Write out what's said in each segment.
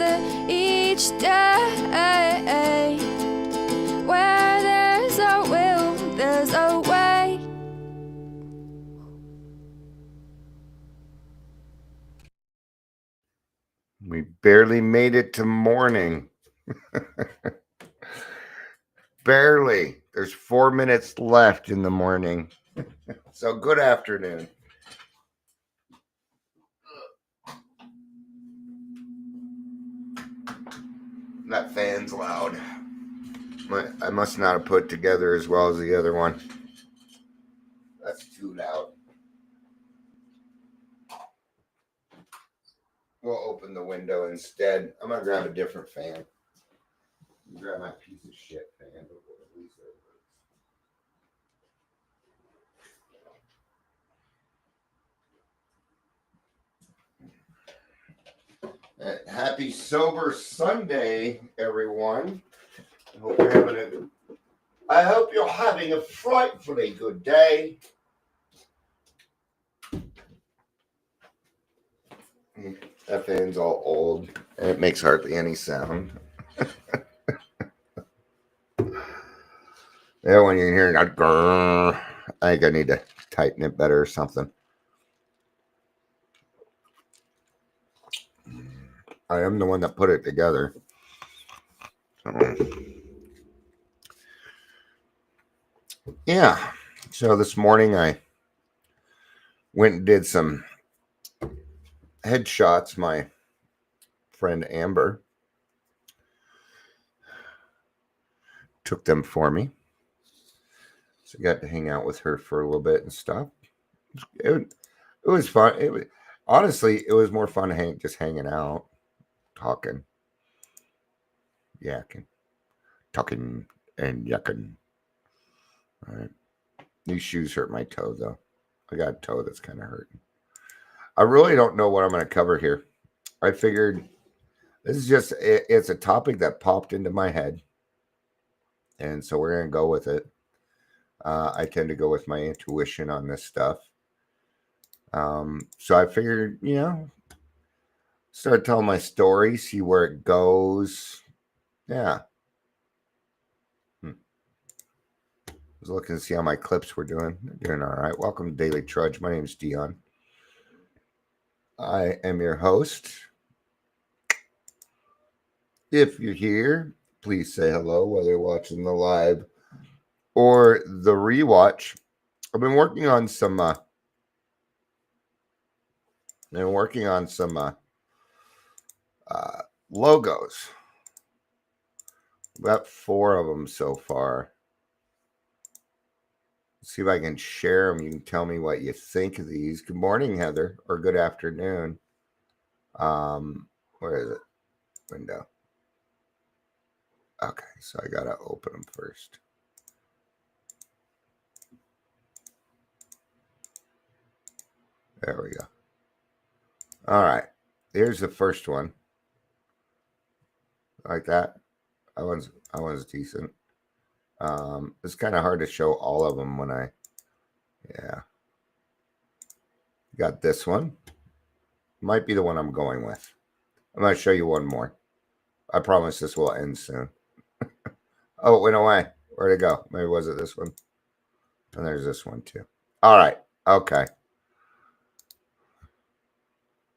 another each day. Where there's a will, there's a way. We barely made it to morning. Barely. There's 4 minutes left in the morning. So good afternoon. That fan's loud. I must not have put it together as well as the other one. That's too loud. We'll open the window instead. I'm going to grab a different fan. Grab my piece of shit fan. Happy Sober Sunday, everyone. I hope you're having a frightfully good day. That fan's all old and it makes hardly any sound. Yeah, when you're hearing that grrr, I think I need to tighten it better or something. I am the one that put it together. Yeah. So this morning I went and did some headshots. My friend Amber took them for me. So I got to hang out with her for a little bit and stuff. It was fun. Honestly, it was more fun just hanging out, talking, yakking, talking and yucking. All right. These shoes hurt my toe though. I got a toe that's kind of hurting. I really don't know what I'm going to cover here. I figured this is just, it's a topic that popped into my head. And so we're going to go with it. I tend to go with my intuition on this stuff. So I figured, start telling my story, see where it goes. Yeah. I was looking to see how my clips were doing. They're doing all right. Welcome to Daily Trudge. My name is Dion. I am your host. If you're here, please say hello, whether you're watching the live or the rewatch. I've been working on some logos. About 4 of them so far. Let's see if I can share them. You can tell me what you think of these. Good morning, Heather, or good afternoon. Where is it? Window. Okay, so I gotta open them first. There we go. All right, here's the first one. Like that. That one's decent. It's kind of hard to show all of them when yeah. Got this one. Might be the one I'm going with. I'm going to show you one more. I promise this will end soon. Oh, it went away. Where'd it go? Maybe was it this one? And there's this one too. All right. Okay.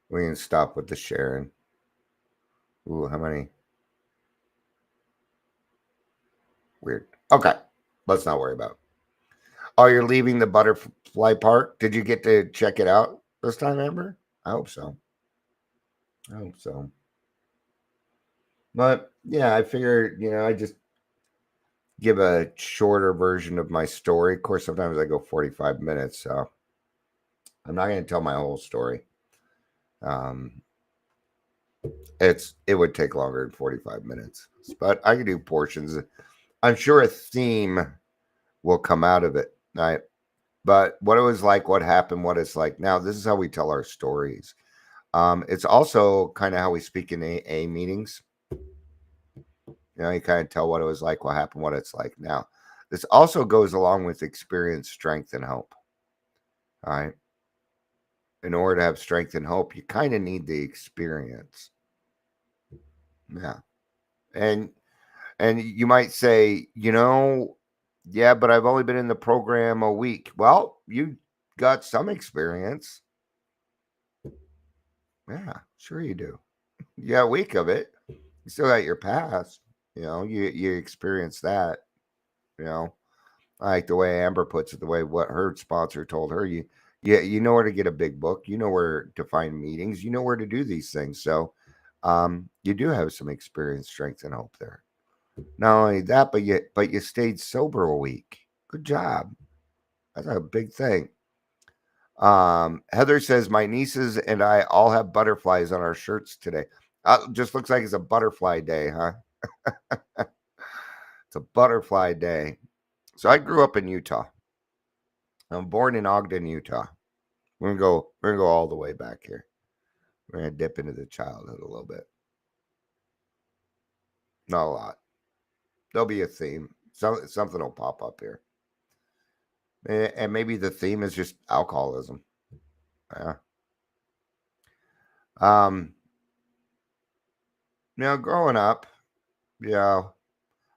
We can stop with the sharing. Ooh, how many? Weird. Okay. Let's not worry about it. Oh, you're leaving the butterfly park? Did you get to check it out this time, Amber? I hope so. But yeah, I figured, I just give a shorter version of my story. Of course, sometimes I go 45 minutes, so I'm not going to tell my whole story. It would take longer than 45 minutes, but I can do portions. I'm sure a theme will come out of it, right? But what it was like, what happened, what it's like now, this is how we tell our stories. It's also kind of how we speak in AA meetings. You kind of tell what it was like, what happened, what it's like now. This also goes along with experience, strength, and hope. All right. In order to have strength and hope, you kind of need the experience. Yeah. And you might say, yeah, but I've only been in the program a week. Well, you got some experience. Yeah, sure you do. You got a week of it. You still got your past. You experience that. You know, I like the way Amber puts it, the way what her sponsor told her. You know where to get a big book. You know where to find meetings. You know where to do these things. So, you do have some experience, strength, and hope there. Not only that, but you stayed sober a week. Good job. That's a big thing. Heather says my nieces and I all have butterflies on our shirts today. Just looks like it's a butterfly day, huh? It's a butterfly day. So I grew up in Utah. I'm born in Ogden, Utah. We're gonna go all the way back here. We're gonna dip into the childhood a little bit. Not a lot. There'll be a theme. Something will pop up here. And maybe the theme is just alcoholism. Yeah. Um, growing up, a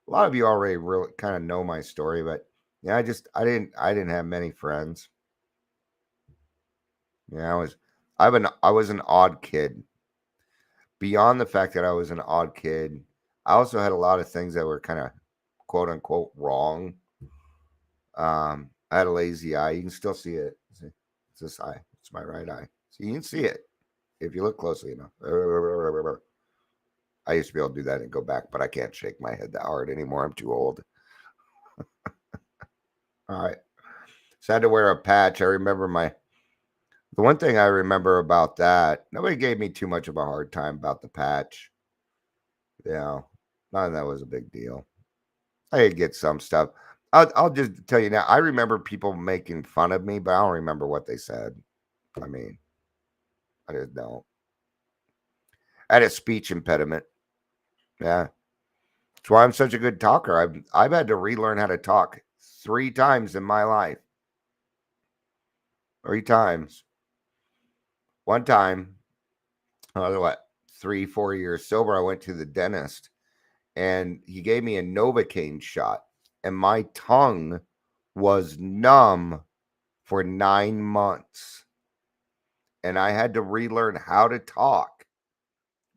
lot of you already really kind of know my story, but I didn't have many friends. I was an odd kid. Beyond the fact that I was an odd kid, I also had a lot of things that were kind of quote unquote wrong. I had a lazy eye. You can still see it. See? It's this eye. It's my right eye. So you can see it if you look closely enough. I used to be able to do that and go back, but I can't shake my head that hard anymore. I'm too old. All right. So I had to wear a patch. I remember the one thing I remember about that, nobody gave me too much of a hard time about the patch. None of that was a big deal. I did get some stuff. I'll just tell you now, I remember people making fun of me, but I don't remember what they said. I mean, I just don't. I had a speech impediment. Yeah. That's why I'm such a good talker. I've had to relearn how to talk 3 times in my life. 3 times. One time, 3, 4 years sober, I went to the dentist and he gave me a Novocaine shot, and my tongue was numb for 9 months. And I had to relearn how to talk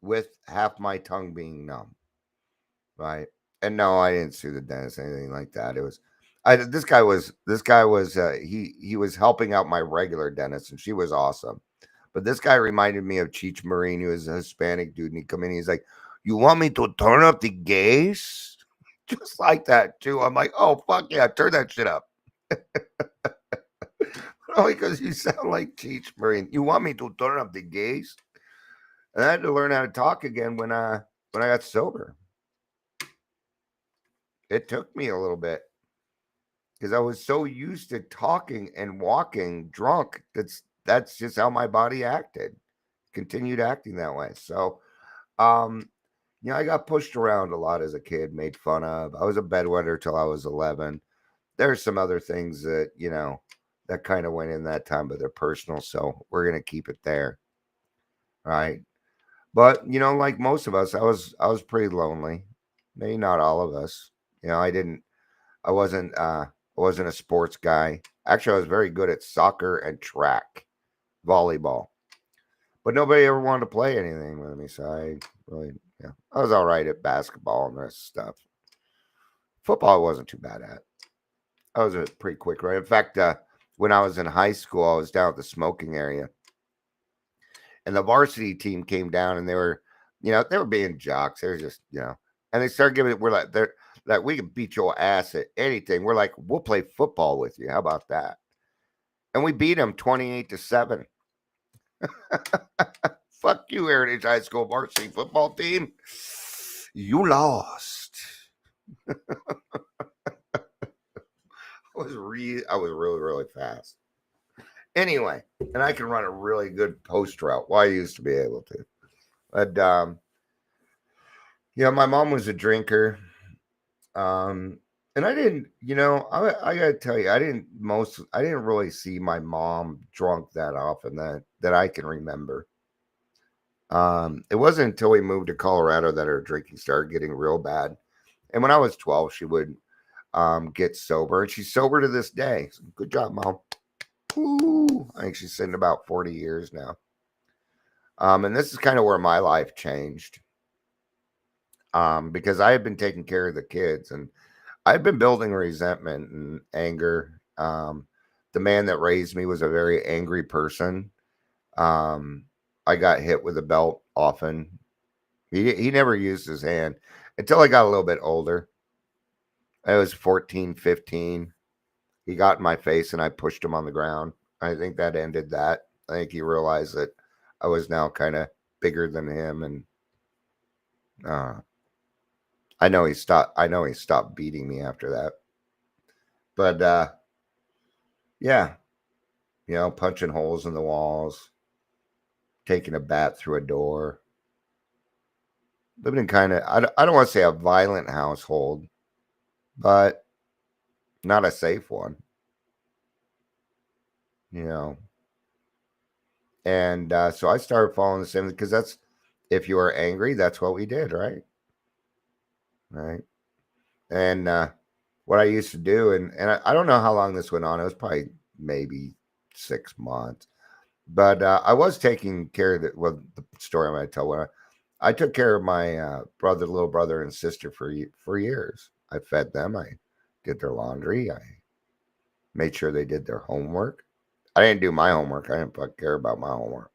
with half my tongue being numb. Right. And no, I didn't sue the dentist, anything like that. It was this guy was he was helping out my regular dentist, and she was awesome. But this guy reminded me of Cheech Marine, who was a Hispanic dude, and he come in, he's like, "You want me to turn up the gas?" Just like that too. I'm like, "Oh fuck yeah, turn that shit up." Only because you sound like Cheech Marine. You want me to turn up the gas? And I had to learn how to talk again when I got sober. It took me a little bit because I was so used to talking and walking drunk. That's just how my body acted. Continued acting that way. So, I got pushed around a lot as a kid, made fun of. I was a bedwetter till I was 11. There's some other things that that kind of went in that time, but they're personal, so we're gonna keep it there, right? But like most of us, I was pretty lonely. Maybe not all of us. I wasn't a sports guy. Actually, I was very good at soccer and track, volleyball. But nobody ever wanted to play anything with me, so I was all right at basketball and the rest of stuff. Football I wasn't too bad at. I was a pretty quick runner. In fact, when I was in high school, I was down at the smoking area, and the varsity team came down, and they were being jocks. They were just, and they started giving it. We're like, they're like, we can beat your ass at anything. We're like, we'll play football with you. How about that? And we beat them 28-7. Fuck you, Heritage High School varsity football team. You lost. I was really, really fast. Anyway, and I can run a really good post route. Well, I used to be able to. But my mom was a drinker. And I didn't, I gotta tell you, I didn't really see my mom drunk that often that I can remember. It wasn't until we moved to Colorado that her drinking started getting real bad. And when I was 12, she would get sober, and she's sober to this day. So good job, Mom. Ooh, I think she's sitting about 40 years now. And this is kind of where my life changed. Because I had been taking care of the kids, and I've been building resentment and anger. The man that raised me was a very angry person. I got hit with a belt often. He never used his hand until I got a little bit older. I was 14, 15. He got in my face and I pushed him on the ground. I think that ended that. I think he realized that I was now kind of bigger than him, and I know he stopped beating me after that. But yeah, punching holes in the walls, taking a bat through a door. Living in kind of, I don't want to say a violent household, but not a safe one. And so I started following the same, because that's, if you were angry, that's what we did, right? Right. And what I used to do, and I don't know how long this went on. It was probably maybe 6 months. But I was taking care of the story I'm going to tell. When I took care of my little brother and sister for years. I fed them. I did their laundry. I made sure they did their homework. I didn't do my homework. I didn't care about my homework.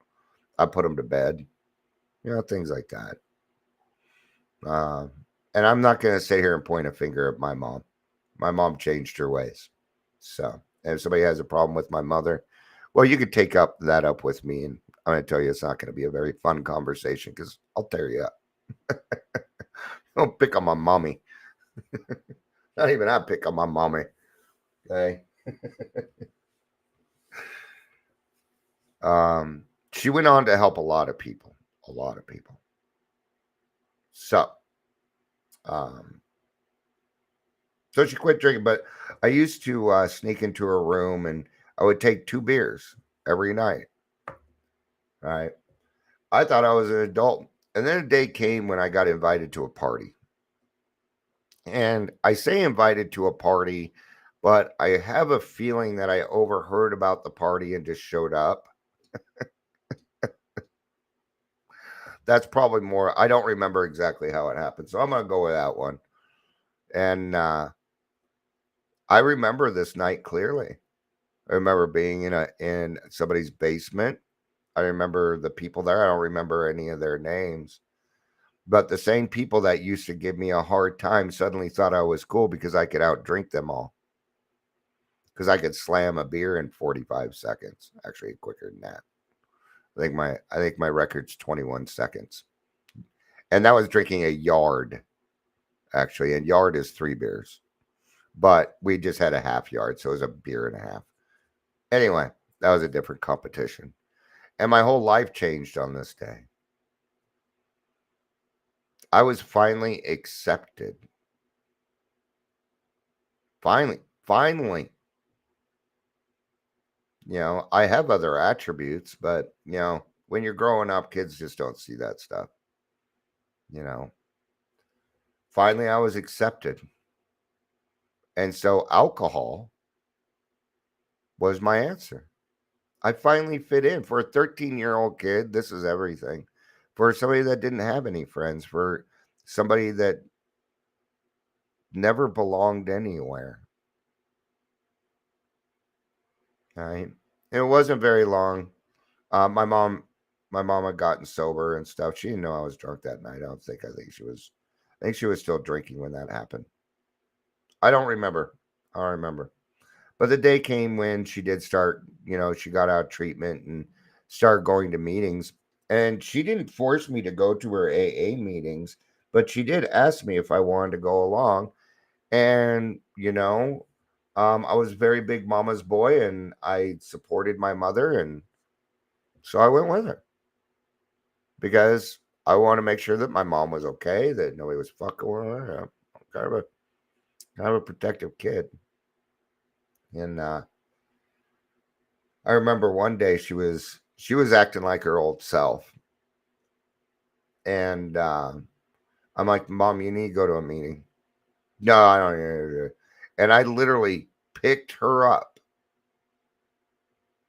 I put them to bed. Things like that. And I'm not going to sit here and point a finger at my mom. My mom changed her ways. So if somebody has a problem with my mother, well, you could take that up with me, and I'm going to tell you it's not going to be a very fun conversation, because I'll tear you up. Don't pick on my mommy. Not even I pick on my mommy. Okay. She went on to help a lot of people. So, so she quit drinking, but I used to sneak into her room, and I would take 2 beers every night. Right. I thought I was an adult. And then a day came when I got invited to a party. And I say invited to a party, but I have a feeling that I overheard about the party and just showed up. That's probably more. I don't remember exactly how it happened, so I'm going to go with that one. And I remember this night clearly. I remember being in somebody's basement. I remember the people there. I don't remember any of their names. But the same people that used to give me a hard time suddenly thought I was cool because I could outdrink them all. Because I could slam a beer in 45 seconds. Actually, quicker than that. I think my record's 21 seconds. And that was drinking a yard, actually. And yard is 3 beers. But we just had a half yard, so it was a beer and a half. Anyway, that was a different competition. And my whole life changed on this day. I was finally accepted. Finally. I have other attributes, but, when you're growing up, kids just don't see that stuff. Finally, I was accepted. And so alcohol was my answer. I finally fit in. For a 13-year-old kid, this is everything. For somebody that didn't have any friends, for somebody that never belonged anywhere. Right? It wasn't very long. My mom had gotten sober and stuff. She didn't know I was drunk that night. I think she was still drinking when that happened. I don't remember. But the day came when she did start, she got out of treatment and started going to meetings. And she didn't force me to go to her AA meetings, but she did ask me if I wanted to go along. And, I was a very big mama's boy, and I supported my mother. And so I went with her because I want to make sure that my mom was okay, that nobody was fucking with her. I'm kind of a protective kid. And I remember one day she was acting like her old self. And I'm like, Mom, you need to go to a meeting. No, I don't need to do it. And I literally picked her up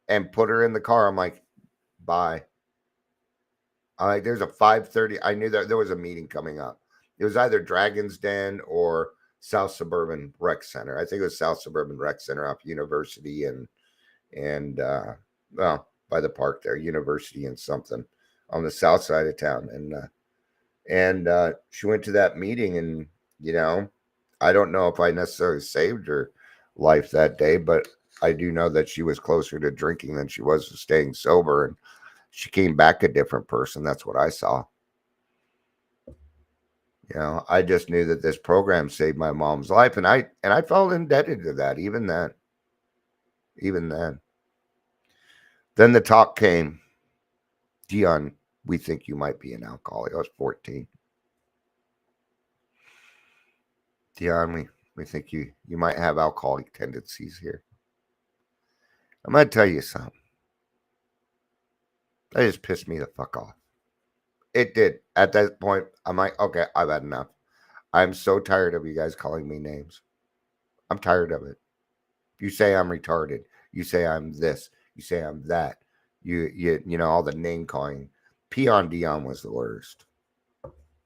and put her in the car. I'm like, bye. I'm like, there's a 5:30. I knew that there was a meeting coming up. It was either Dragon's Den or South Suburban Rec Center. I think it was South Suburban Rec Center off University and well, by the park there, University and something on the south side of town. And she went to that meeting, and I don't know if I necessarily saved her life that day, but I do know that she was closer to drinking than she was to staying sober, and she came back a different person. That's what I saw. I just knew that this program saved my mom's life, and I felt indebted to that even then. Even then. Then the talk came, Dion, we think you might be an alcoholic. I was 14. Dion, we think you might have alcoholic tendencies here. I'm going to tell you something. That just pissed me the fuck off. It did. At that point, I'm like, okay, I've had enough. I'm so tired of you guys calling me names. I'm tired of it. You say I'm retarded. You say I'm this. You say I'm that. You know, all the name calling. Pee on Dion was the worst.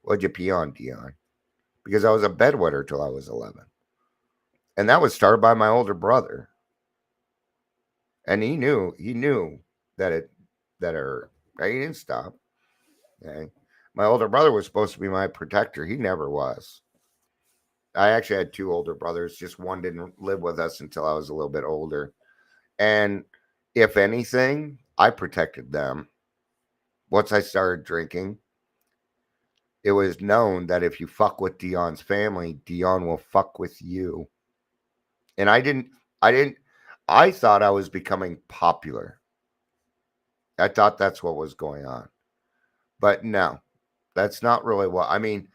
What'd you pee on, Dion? Because I was a bedwetter till I was 11. And that was started by my older brother. And he knew that it hurt. He didn't stop. Okay. My older brother was supposed to be my protector. He never was. I actually had two older brothers. Just one didn't live with us until I was a little bit older. And if anything, I protected them. Once I started drinking, it was known that if you fuck with Dion's family, Dion will fuck with you. And I thought I was becoming popular. I thought that's what was going on. But no, that's not really what, I mean,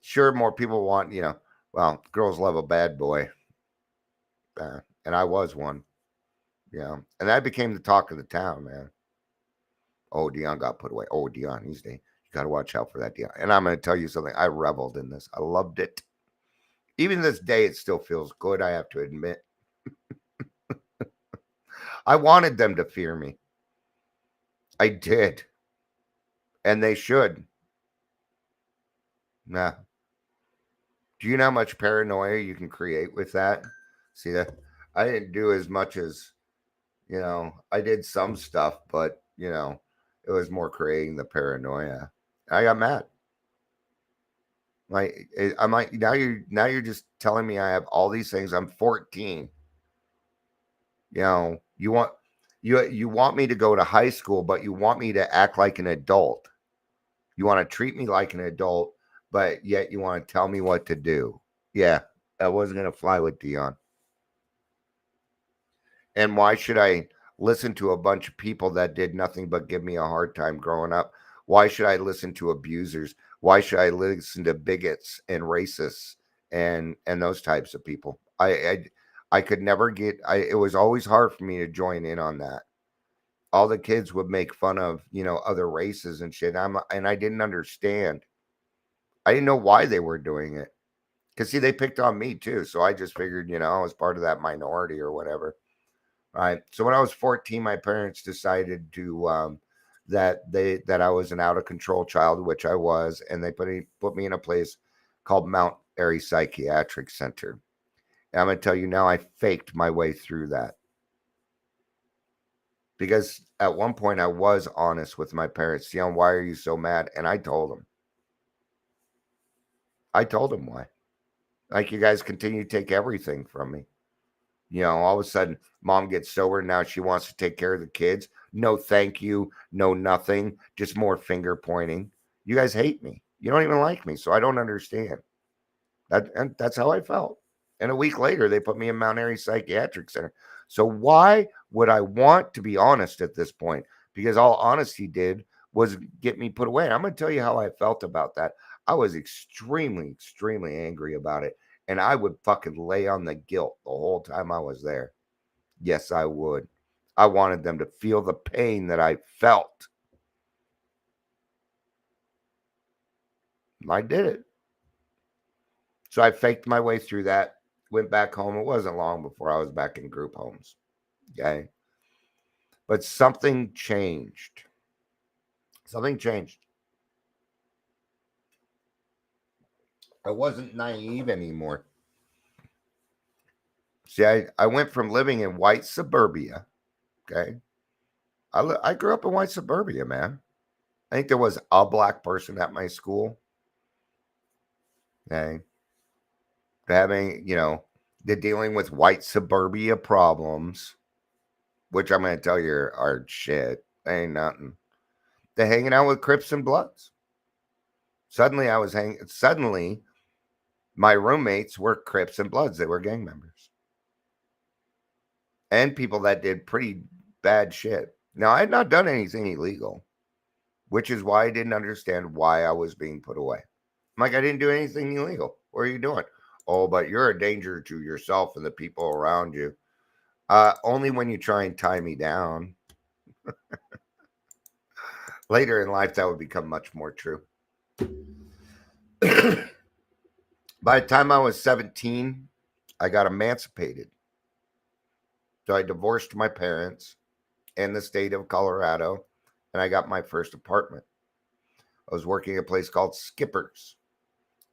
sure, more people want, well, girls love a bad boy. And I was one, and that became the talk of the town, man. Oh, Dion got put away. Oh, Dion, he's dead. You got to watch out for that, Dion. And I'm going to tell you something. I reveled in this. I loved it. Even this day, it still feels good, I have to admit. I wanted them to fear me. I did. And they should. Nah. Do you know how much paranoia you can create with that? See that? I didn't do as much as, I did some stuff, but, it was more creating the paranoia. I got mad. I'm like, now you're just telling me I have all these things. I'm 14. You want me to go to high school, but you want me to act like an adult. You want to treat me like an adult, but yet you want to tell me what to do. Yeah, that wasn't going to fly with Dion. And why should I listen to a bunch of people that did nothing but give me a hard time growing up? Why should I listen to abusers? Why should I listen to bigots and racists and those types of people? I could never get. It was always hard for me to join in on that. All the kids would make fun of other races and shit. And I didn't understand. I didn't know why they were doing it. Because see, they picked on me too. So I just figured, I was part of that minority or whatever. Right. So when I was 14, my parents decided to that I was an out of control child, which I was, and they put me in a place called Mount Airy Psychiatric Center. And I'm gonna tell you now, I faked my way through that. Because at one point I was honest with my parents. Dion, why are you so mad? And I told them. Why. Like, you guys continue to take everything from me. All of a sudden, mom gets sober. Now she wants to take care of the kids. No, thank you. No, nothing. Just more finger pointing. You guys hate me. You don't even like me. So I don't understand. And that's how I felt. And a week later, they put me in Mount Airy Psychiatric Center. So why would I want to be honest at this point? Because all honesty did was get me put away. I'm going to tell you how I felt about that. I was extremely, extremely angry about it. And I would fucking lay on the guilt the whole time I was there. Yes, I would. I wanted them to feel the pain that I felt. I did it. So I faked my way through that, went back home. It wasn't long before I was back in group homes. Okay. But something changed. Something changed. I wasn't naive anymore. See, I went from living in white suburbia. Okay. I grew up in white suburbia, man. I think there was a black person at my school. Okay. Having, they're dealing with white suburbia problems, which I'm going to tell you are shit. They ain't nothing. They're hanging out with Crips and Bloods. Suddenly, my roommates were Crips and Bloods. They were gang members. And people that did pretty bad shit. Now, I had not done anything illegal, which is why I didn't understand why I was being put away. I'm like, I didn't do anything illegal. What are you doing? Oh, but you're a danger to yourself and the people around you. Only when you try and tie me down. Later in life, that would become much more true. By the time I was 17, I got emancipated. So I divorced my parents in the state of Colorado, and I got my first apartment. I was working at a place called Skipper's.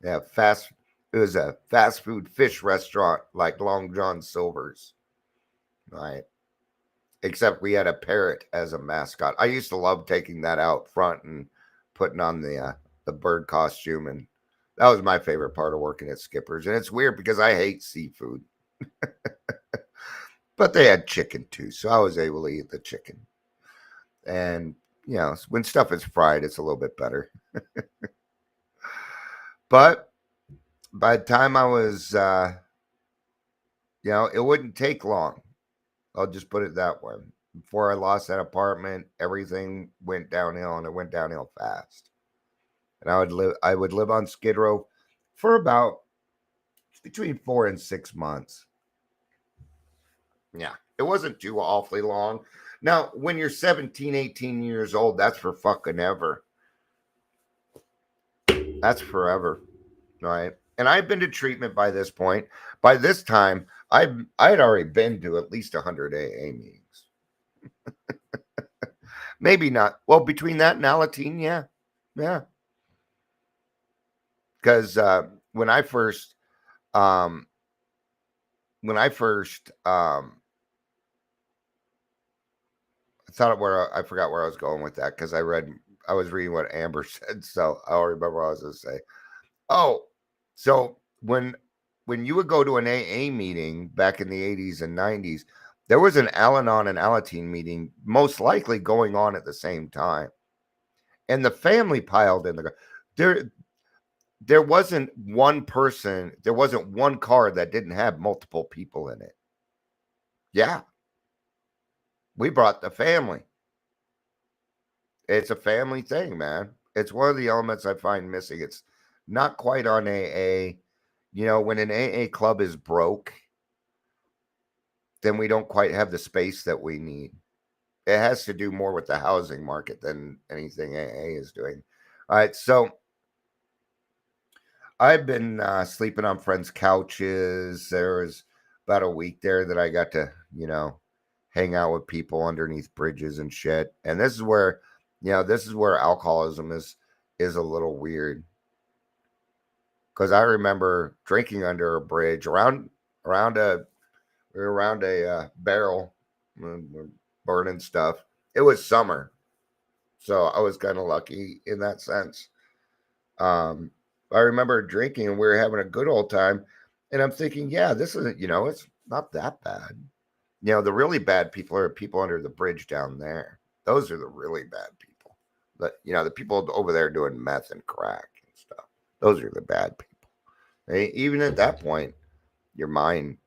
Yeah, it was a fast food fish restaurant like Long John Silver's. Right. Except we had a parrot as a mascot. I used to love taking that out front and putting on the bird costume, and that was my favorite part of working at Skipper's. And it's weird because I hate seafood. But they had chicken too, so I was able to eat the chicken. And, when stuff is fried, it's a little bit better. But by the time I was, it wouldn't take long. I'll just put it that way. Before I lost that apartment, everything went downhill, and it went downhill fast. And I would live on Skid Row for about between 4 and 6 months. Yeah, it wasn't too awfully long. Now, when you're 17, 18 years old, that's for fucking ever. That's forever, right? And I've been to treatment by this point. By this time, I had already been to at least 100 AA meetings. Maybe not. Well, between that and Alateen, yeah. Because when I first I forgot where I was going with that, because I was reading what Amber said, so I don't remember what I was going to say. Oh, so when you would go to an AA meeting back in the 80s and 90s, there was an Al-Anon and Alateen meeting most likely going on at the same time. And the family piled in. There wasn't one person, there wasn't one car that didn't have multiple people in it. Yeah. We brought the family. It's a family thing, man. It's one of the elements I find missing. It's not quite on AA. When an AA club is broke, then we don't quite have the space that we need. It has to do more with the housing market than anything AA is doing. All right, so I've been sleeping on friends' couches. There was about a week there that I got to, hang out with people underneath bridges and shit. And this is where alcoholism is a little weird. Because I remember drinking under a bridge around a barrel, burning stuff. It was summer, so I was kind of lucky in that sense. I remember drinking, and we were having a good old time, and I'm thinking, yeah, this isn't, it's not that bad. The really bad people are people under the bridge down there. Those are the really bad people. The people over there doing meth and crack and stuff. Those are the bad people. Even at that point, your mind,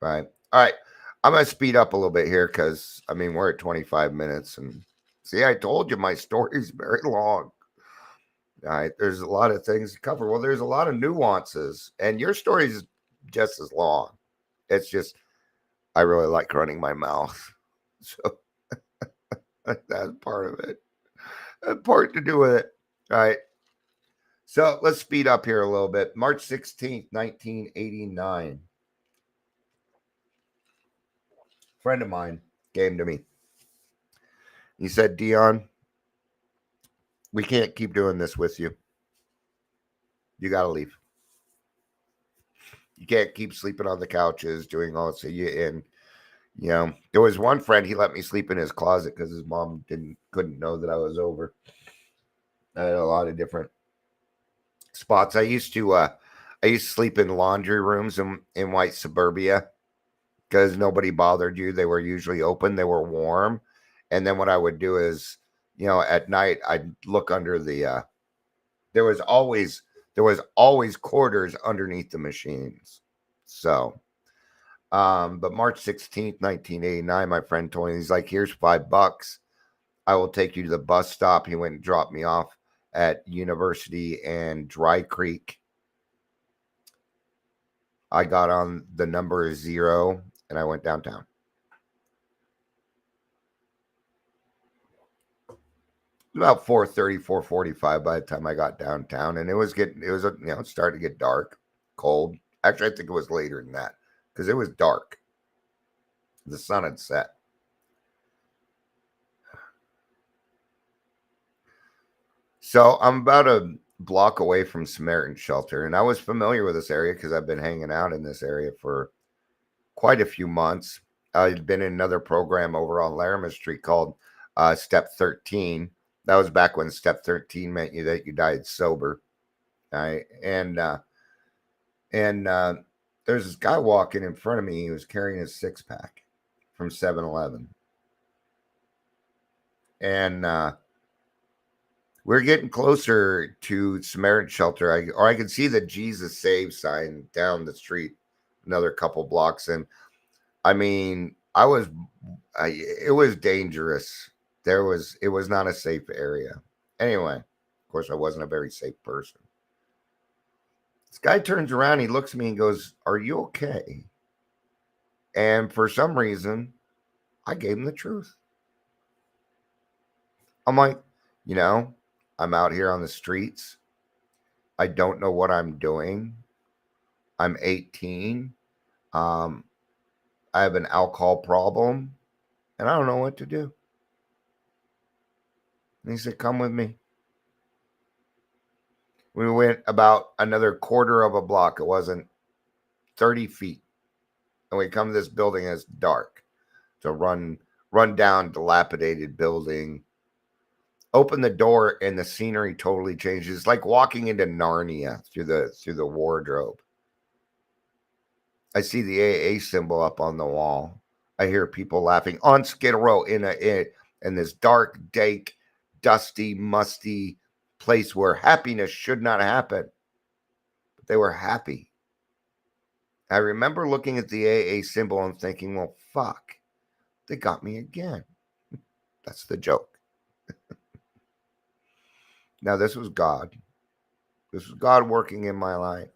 right? All right. I'm going to speed up a little bit here because, we're at 25 minutes. And see, I told you my story's very long. All right. There's a lot of things to cover. Well, there's a lot of nuances. And your story's just as long. It's just, I really like running my mouth. So that's part of it. Part to do with it. All right. So let's speed up here a little bit. March 16th, 1989. Friend of mine came to me. He said, Dion, we can't keep doing this with you. You got to leave. You can't keep sleeping on the couches, doing all this. And, you know, there was one friend, he let me sleep in his closet because his mom couldn't know that I was over. I had a lot of different spots. I used to sleep in laundry rooms in white suburbia because nobody bothered you. They were usually open. They were warm. And then what I would do is, you know, at night, I'd look under the, there was always quarters underneath the machines. So, but March 16th, 1989, my friend told me, he's like, here's $5. I will take you to the bus stop. He went and dropped me off at University and Dry Creek. I got on the number 0 and I went downtown. About 4:30, 4:45 by the time I got downtown, and it started to get dark, cold. Actually, I think it was later than that because it was dark. The sun had set. So I'm about a block away from Samaritan Shelter, and I was familiar with this area because I've been hanging out in this area for quite a few months. I'd been in another program over on Larimer Street called Step 13. That was back when Step 13 meant that you died sober. Right? And there's this guy walking in front of me. He was carrying his 6-pack from 7-Eleven. And we're getting closer to Samaritan Shelter. I could see the Jesus Save sign down the street, another couple blocks. And I mean, it was dangerous. It was not a safe area. Anyway, of course, I wasn't a very safe person. This guy turns around, he looks at me and goes, "Are you okay?" And for some reason, I gave him the truth. I'm like, you know, I'm out here on the streets. I don't know what I'm doing. I'm 18. I have an alcohol problem, and I don't know what to do. And he said, "Come with me." We went about another quarter of a block. It wasn't 30 feet. And we come to this building and it's dark. It's a run down, dilapidated building. Open the door and the scenery totally changes. It's like walking into Narnia through the wardrobe. I see the AA symbol up on the wall. I hear people laughing on Skid Row in this dark, dank, dusty, musty place where happiness should not happen. But they were happy. I remember looking at the AA symbol and thinking, well, fuck, they got me again. That's the joke. Now, this was God. This was God working in my life.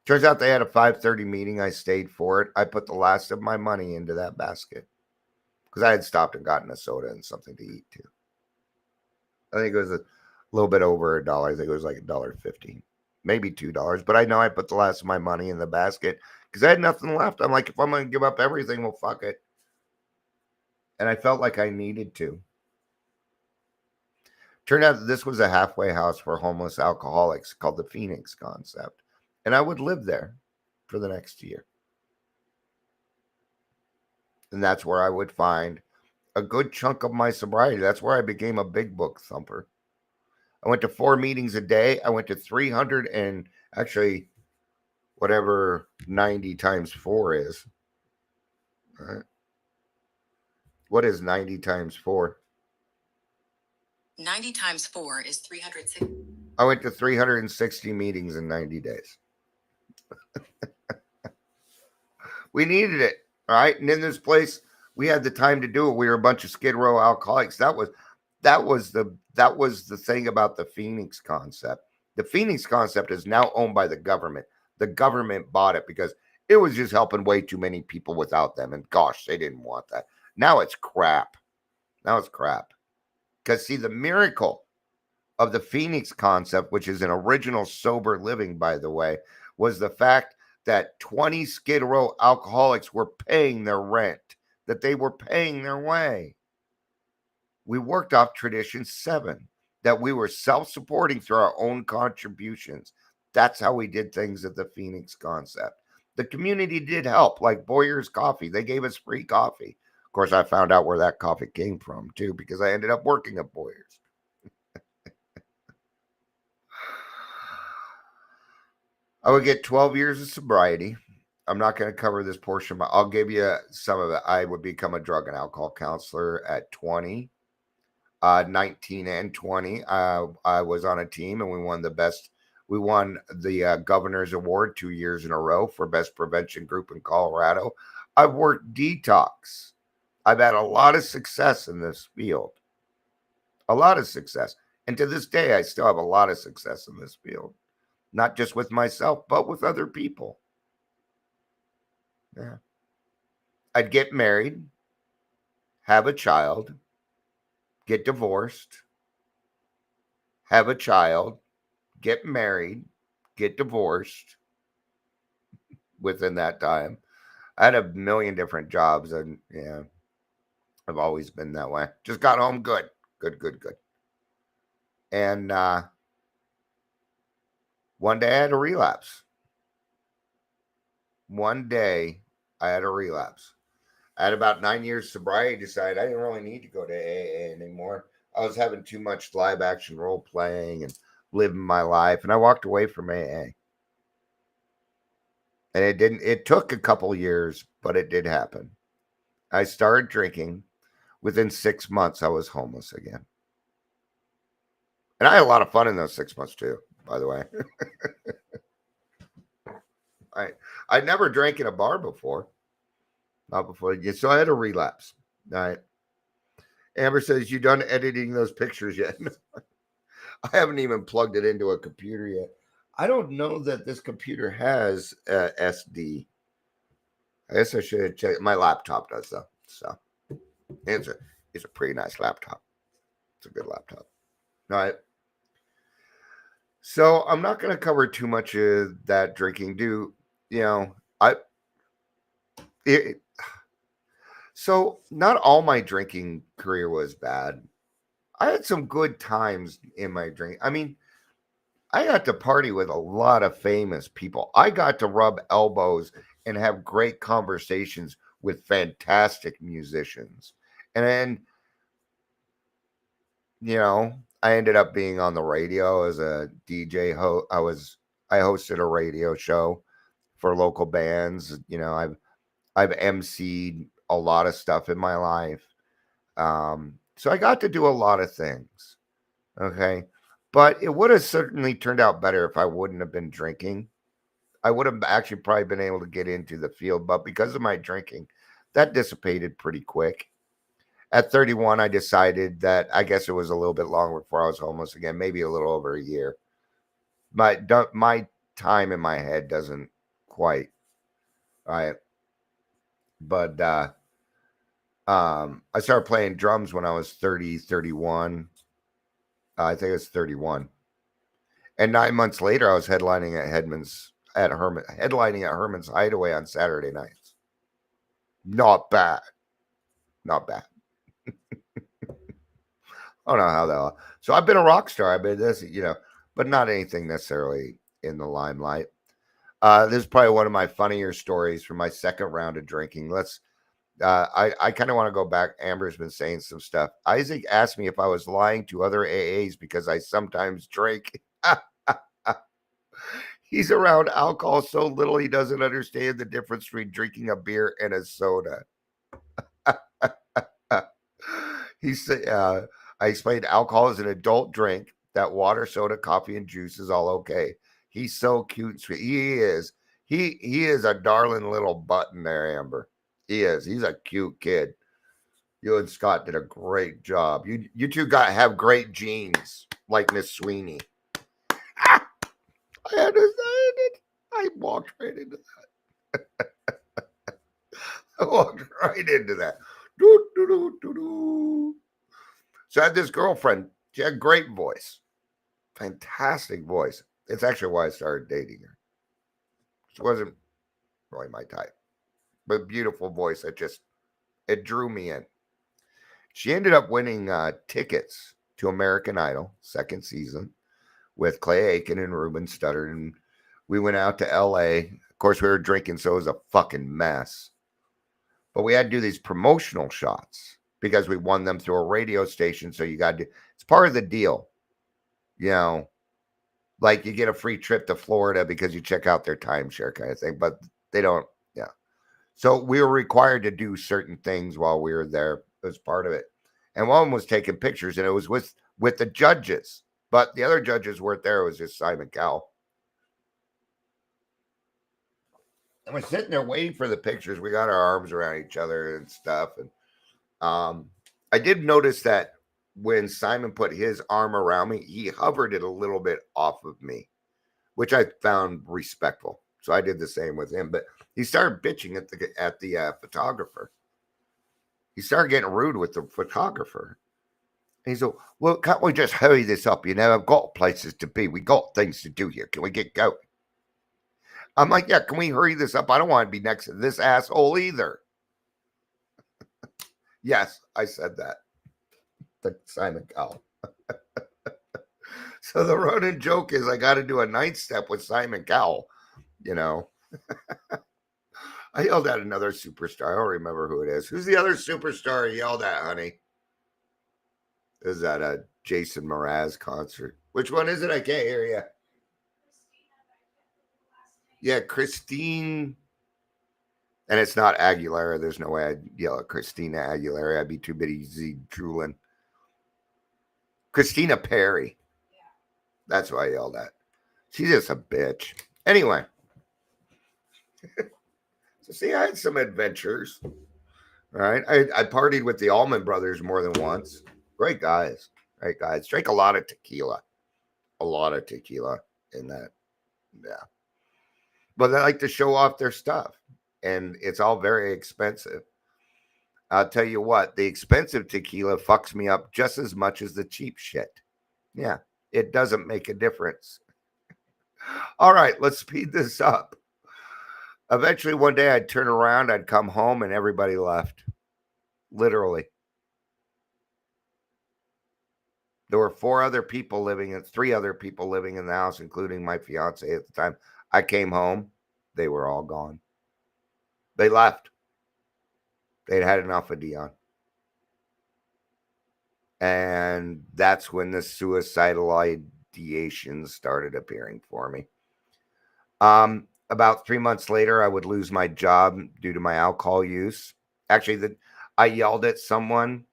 Turns out they had a 5:30 meeting. I stayed for it. I put the last of my money into that basket because I had stopped and gotten a soda and something to eat too. I think it was a little bit over $1. I think it was like $1.50, maybe $2. But I know I put the last of my money in the basket because I had nothing left. I'm like, if I'm going to give up everything, well, fuck it. And I felt like I needed to. Turned out that this was a halfway house for homeless alcoholics called the Phoenix Concept. And I would live there for the next year. And that's where I would find a good chunk of my sobriety. That's where I became a big book thumper. I went to 4 meetings a day. I went to 300 and actually whatever 90 times 4 is. All right. What is 90 times 4? 90 times 4 is 360. I went to 360 meetings in 90 days. We needed it. All right. And in this place, we had the time to do it. We were a bunch of Skid Row alcoholics. That was the thing about the Phoenix Concept. The Phoenix Concept is now owned by the government. The government bought it because it was just helping way too many people without them. And gosh, they didn't want that. Now it's crap. Because see, the miracle of the Phoenix concept, which is an original sober living, by the way, was the fact that 20 Skid Row alcoholics were paying their rent, that they were paying their way. We worked off tradition 7, that we were self-supporting through our own contributions. That's how we did things at the Phoenix concept. The community did help, like Boyer's Coffee. They gave us free coffee. Of course, I found out where that coffee came from, too, because I ended up working at Boyer's. I would get 12 years of sobriety. I'm not going to cover this portion, but I'll give you some of it. I would become a drug and alcohol counselor at 20, 19 and 20. I was on a team and we won the best. We won the Governor's Award 2 years in a row for best prevention group in Colorado. I've worked detox. I've had a lot of success in this field. A lot of success. And to this day, I still have a lot of success in this field. Not just with myself, but with other people. Yeah. I'd get married, have a child, get divorced, have a child, get married, get divorced within that time. I had a million different jobs, and yeah, I've always been that way. Just got home good. And one day I had a relapse. One day I had a relapse. I had about 9 years sobriety, decided I didn't really need to go to AA anymore. I was having too much live action role playing and living my life, and I walked away from AA. And it took a couple years, but it did happen. I started drinking. Within 6 months, I was homeless again. And I had a lot of fun in those 6 months too, by the way. I never drank in a bar before. Not before. So I had a relapse. All right. Amber says, you done editing those pictures yet? I haven't even plugged it into a computer yet. I don't know that this computer has SD. I guess I should check. My laptop does, though. So it's a pretty nice laptop. It's a good laptop. All right. So I'm not going to cover too much of that drinking. So not all my drinking career was bad. I had some good times in my drink. I mean, I got to party with a lot of famous people. I got to rub elbows and have great conversations with fantastic musicians. And then, I ended up being on the radio as a DJ. I hosted a radio show for local bands. I've emceed a lot of stuff in my life. So I got to do a lot of things. Okay. But it would have certainly turned out better if I wouldn't have been drinking. I would have actually probably been able to get into the field, but because of my drinking, that dissipated pretty quick. At 31, I decided that I guess it was a little bit longer before I was homeless again, maybe a little over a year. My time in my head doesn't quite, right? But I started playing drums when I was 30, 31. I think it was 31. And 9 months later, I was headlining at Herman's Hideaway on Saturday nights. Not bad. I don't know how that. So I've been a rock star. I've been this, but not anything necessarily in the limelight. This is probably one of my funnier stories from my second round of drinking. I kind of want to go back. Amber's been saying some stuff. Isaac asked me if I was lying to other AAs because I sometimes drink. He's around alcohol so little he doesn't understand the difference between drinking a beer and a soda. He said, I explained alcohol is an adult drink. That water, soda, coffee, and juice is all okay. He's so cute and sweet. He is. He is a darling little button there, Amber. He is. He's a cute kid. You and Scott did a great job. You two have great genes, like Miss Sweeney. I walked right into that. I walked right into that. So I had this girlfriend. She had a great voice. Fantastic voice. It's actually why I started dating her. She wasn't really my type, but beautiful voice. It drew me in. She ended up winning tickets to American Idol second season with Clay Aiken and Ruben Studdard, and we went out to L.A. Of course, we were drinking, so it was a fucking mess. But we had to do these promotional shots because we won them through a radio station. So you got to, it's part of the deal. You know, like you get a free trip to Florida because you check out their timeshare kind of thing, but they don't, yeah. So we were required to do certain things while we were there as part of it. And one of them was taking pictures, and it was with the judges, but the other judges weren't there. It was just Simon Cowell. And we're sitting there waiting for the pictures. We got our arms around each other and stuff. And I did notice that when Simon put his arm around me, he hovered it a little bit off of me, which I found respectful. So I did the same with him. But he started bitching at the photographer. He started getting rude with the photographer. And he said, well, can't we just hurry this up? You know, I've got places to be. We got things to do here. Can we get going? I'm like, yeah, can we hurry this up? I don't want to be next to this asshole either. Yes, I said that. To Simon Cowell. So the running joke is I got to do a 9th step with Simon Cowell, you know. I yelled at another superstar. I don't remember who it is. Who's the other superstar you yelled at, honey? Is that a Jason Mraz concert? Which one is it? I can't hear you. Yeah, Christine. And it's not Aguilera. There's no way I'd yell at Christina Aguilera. I'd be too busy drooling. Christina Perry. That's what I yelled at. She's just a bitch. Anyway. So see, I had some adventures. All right. I partied with the Allman Brothers more than once. Great guys. Great guys. Drank a lot of tequila. A lot of tequila in that. Yeah. But they like to show off their stuff. And it's all very expensive. I'll tell you what, the expensive tequila fucks me up just as much as the cheap shit. Yeah, it doesn't make a difference. All right, let's speed this up. Eventually, one day I'd turn around, I'd come home, and everybody left. Literally. There were 3 other people living in the house, including my fiance at the time. I came home. They were all gone. They left. They'd had enough of Dion. And that's when the suicidal ideations started appearing for me. About 3 months later, I would lose my job due to my alcohol use. Actually, I yelled at someone.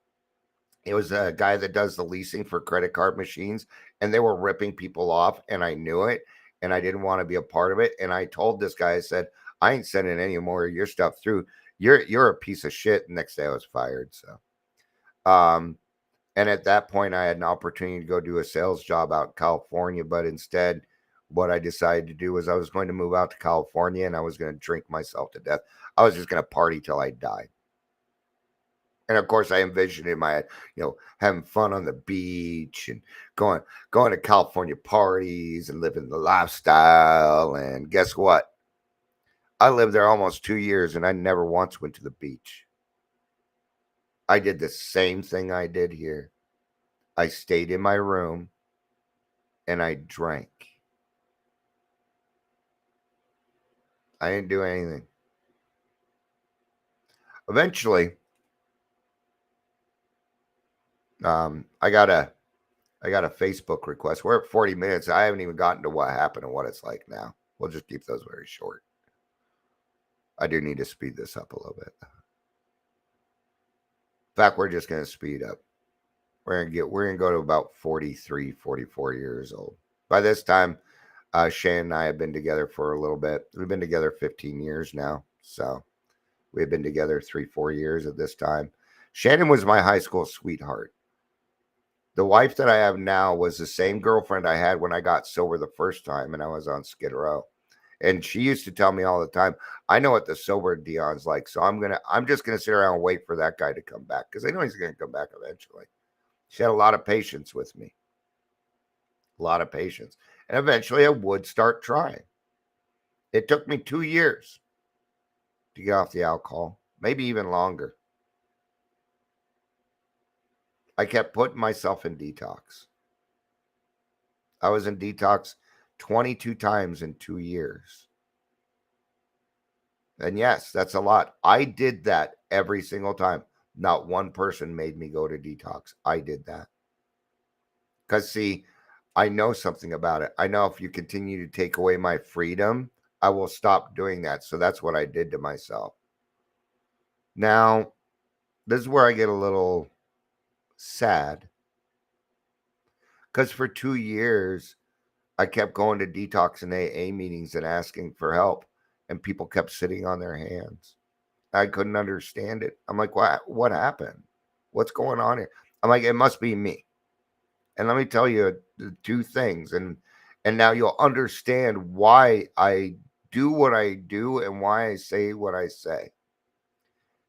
It was a guy that does the leasing for credit card machines, and they were ripping people off, and I knew it, and I didn't want to be a part of it. And I told this guy, I said, I ain't sending any more of your stuff through. You're a piece of shit. Next day I was fired. So, and at that point I had an opportunity to go do a sales job out in California, but instead what I decided to do was I was going to move out to California and I was going to drink myself to death. I was just going to party till I died. And of course I envisioned in my head, having fun on the beach and going to California parties and living the lifestyle. And guess what? I lived there almost 2 years and I never once went to the beach. I did the same thing I did here. I stayed in my room and I drank. I didn't do anything. Eventually, I got a Facebook request. We're at 40 minutes. I haven't even gotten to what happened and what it's like now. We'll just keep those very short. I do need to speed this up a little bit. In fact, we're just going to speed up. We're going to go to about 43, 44 years old. By this time, Shannon and I have been together for a little bit. We've been together 15 years now. So we've been together 3-4 years at this time. Shannon was my high school sweetheart. The wife that I have now was the same girlfriend I had when I got sober the first time and I was on Skid Row. And she used to tell me all the time, I know what the sober Dion's like. So I'm just going to sit around and wait for that guy to come back because I know he's going to come back eventually. She had a lot of patience with me. a lot of patience. And eventually I would start trying. It took me 2 years to get off the alcohol, maybe even longer. I kept putting myself in detox. I was in detox 22 times in 2 years. And yes, that's a lot. I did that every single time. Not one person made me go to detox. I did that. Because, see, I know something about it. I know if you continue to take away my freedom, I will stop doing that. So that's what I did to myself. Now, this is where I get a little sad. Because for 2 years, I kept going to detox and AA meetings and asking for help. And people kept sitting on their hands. I couldn't understand it. I'm like, what happened? What's going on here? I'm like, it must be me. And let me tell you the 2 things. And now you'll understand why I do what I do and why I say what I say.